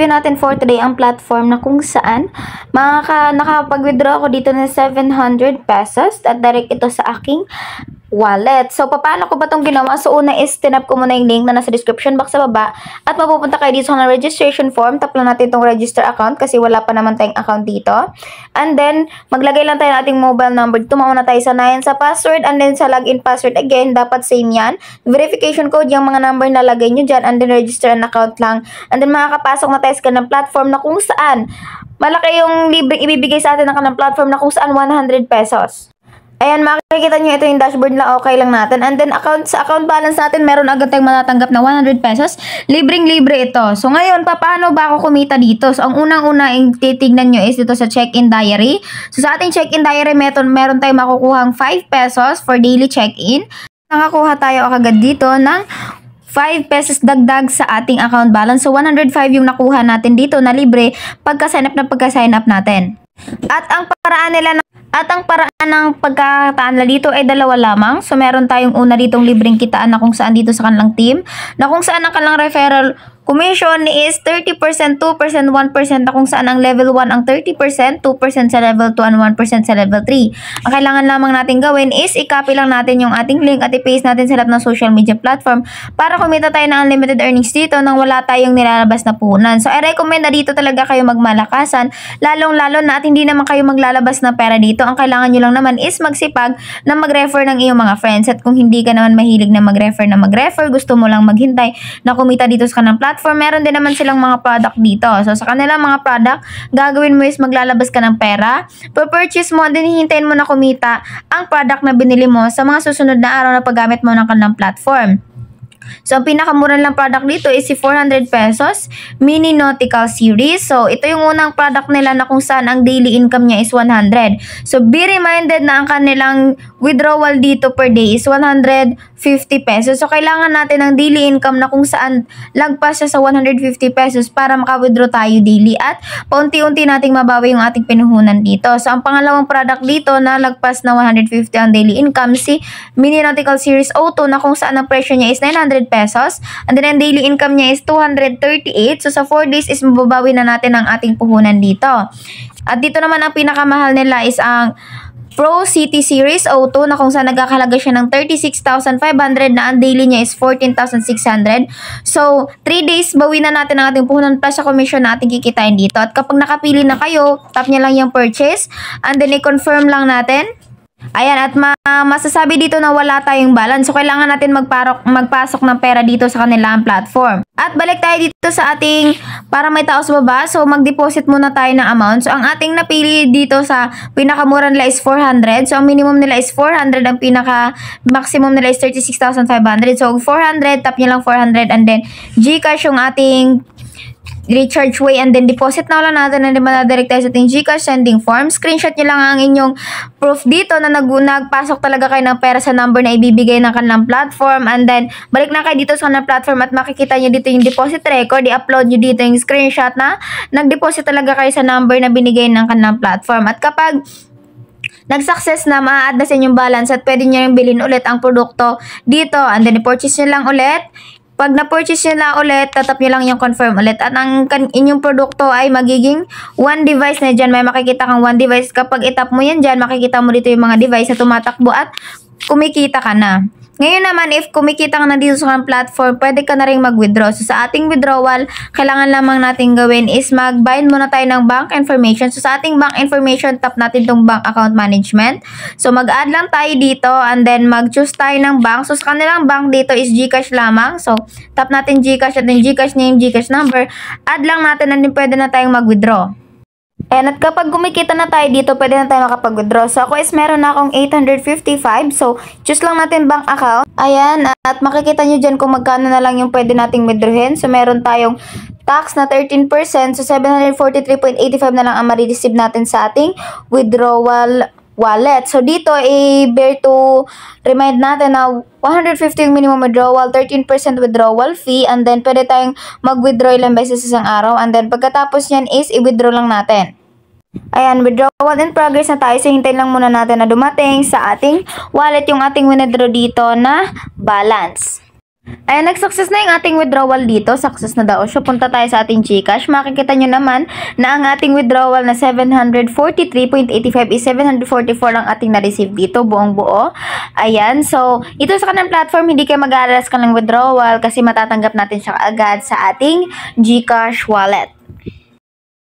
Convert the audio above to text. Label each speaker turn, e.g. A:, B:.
A: natin for today ang platform na kung saan nakapag-withdraw ako dito ng 700 pesos at direct ito sa aking wallet. So, paano ko ba itong ginawa? So, una is, tinap ko muna yung link na nasa description box sa baba at mapupunta kayo dito sa registration form. Tap lang natin itong register account kasi wala pa naman tayong account dito. And then, maglagay lang tayo ng ating mobile number. Tumauna tayo sa 9 sa password and then sa login password. Again, dapat same yan. Verification code, yung mga number na lagay nyo dyan and then register an account lang. And then, makakapasok na tayo sa kanang platform na kung saan malaki yung libreng ibibigay sa atin ng kanang platform na kung saan 100 pesos. Ayan, makikita nyo ito yung dashboard na okay lang natin. And then, sa account balance natin, meron agad tayong matatanggap na 100 pesos. Libreng-libre ito. So, ngayon, paano ba ako kumita dito? So, ang unang-una yung titignan nyo is dito sa check-in diary. So, sa ating check-in diary, meron tayong makukuhang 5 pesos for daily check-in. Nakakuha tayo agad dito ng 5 pesos dagdag sa ating account balance. So, 105 yung nakuha natin dito na libre pagka-sign up natin. At ang paraan ng pagkataan dito ay dalawa lamang. So, meron tayong una ditong libreng kitaan na kung saan dito sa kanilang team, na kung saan ang kanilang referral commission is 30%, 2%, 1% na kung saan ang level 1 ang 30%, 2% sa level 2, and 1% sa level 3. Ang kailangan lamang natin gawin is i-copy lang natin yung ating link at i-paste natin sa lahat ng social media platform para kumita tayo ng unlimited earnings dito nang wala tayong nilalabas na puhunan. So, I recommend na dito talaga kayo magmalakasan, lalong-lalo na at hindi naman kayo maglalabas na pera dito. Ang kailangan nyo lang naman is magsipag na mag-refer ng iyong mga friends. At kung hindi ka naman mahilig na mag-refer, gusto mo lang maghintay na kumita dito sa kanang platform, meron din naman silang mga product dito. So, sa kanilang mga product, gagawin mo is maglalabas ka ng pera, purchase mo, then hihintayin mo na kumita ang product na binili mo sa mga susunod na araw na paggamit mo ng kanilang platform. So, ang pinakamura lang product dito is si 400 pesos mini nautical series. So, ito yung unang product nila na kung saan ang daily income niya is 100. So, be reminded na ang kanilang withdrawal dito per day is 150 pesos. So, kailangan natin ng daily income na kung saan lagpas siya sa 150 pesos para maka-withdraw tayo daily at paunti-unti nating mabawi yung ating pinuhunan dito. So, ang pangalawang product dito na lagpas na 150 ang daily income si mini nautical series O2 na kung saan ang presyo niya is 900 pesos. And then, ang daily income niya is 238. So, sa 4 days is mababawi na natin ang ating puhunan dito. At dito naman ang pinakamahal nila is ang Pro City Series O2 na kung saan nagkakalaga siya ng 36,500 na ang daily niya is 14,600. So, 3 days bawi na natin ang ating puhunan plus sa commission na ating kikitain dito. At kapag nakapili na kayo, tap nyo lang yung purchase and then i-confirm lang natin. Ayan, at masasabi dito na wala tayong balance. So, kailangan natin magpasok ng pera dito sa kanilang platform. At balik tayo dito sa ating para may tao sa baba. So, mag-deposit muna tayo ng amount. So, ang ating napili dito sa pinakamura nila is 400. So, ang minimum nila is 400. Ang pinaka-maximum nila is 36,500. So, 400, tap nyo lang 400. And then, GCash yung ating recharge way and then deposit na lang natin and then manadirect tayo sa ating GCash sending form. Screenshot nyo lang ang inyong proof dito na nagpasok talaga kayo ng pera sa number na ibibigay ng kanilang platform and then balik na kayo dito sa kanilang platform at makikita nyo dito yung deposit record. I-upload nyo dito yung screenshot na nag-deposit talaga kayo sa number na binigay ng kanilang platform. At kapag nag-success na, ma-add na sa inyong balance at pwede nyo yung bilhin ulit ang produkto dito and then i-purchase nyo lang ulit. Pag na-purchase nyo na ulit, tatap nyo lang yung confirm ulit. At ang inyong produkto ay magiging one device na dyan. May makikita kang one device. Kapag itap mo yan dyan, makikita mo dito yung mga device na tumatakbo at kumikita ka na. Ngayon naman, if kumikita ka na dito sa platform, pwede ka na rin mag-withdraw. So, sa ating withdrawal, kailangan lamang natin gawin is mag-bind muna tayo ng bank information. So, sa ating bank information, tap natin itong bank account management. So, mag-add lang tayo dito and then mag-choose tayo ng bank. So, sa kanilang bank dito is GCash lamang. So, tap natin GCash at yung GCash name, GCash number. Add lang natin and then pwede na tayong mag-withdraw. Ayan, at kapag kumikita na tayo dito, pwede na tayo makapag-withdraw. So, ako is meron na akong 855. So, choose lang natin bank account. Ayan, at makikita nyo dyan kung magkano na lang yung pwede nating withdrawin. So, meron tayong tax na 13%. So, 743.85 na lang ang ma-receive natin sa ating withdrawal wallet. So, dito, bear to remind natin na 150 minimum withdrawal, 13% withdrawal fee, and then pwede tayong mag-withdraw ilang beses isang araw, and then pagkatapos yan is i-withdraw lang natin. Ayan, withdrawal in progress na tayo. So, hintayin lang muna natin na dumating sa ating wallet yung ating withdraw dito na balance. Ayan, nag-success na yung ating withdrawal dito. Success na daw siya. Punta tayo sa ating GCash. Makikita nyo naman na ang ating withdrawal na 743.85 is 744 ang ating na-receive dito. Buong buo. Ayan. So, ito sa kanang platform, hindi kayo mag-aalas ka ng withdrawal kasi matatanggap natin siya agad sa ating GCash wallet.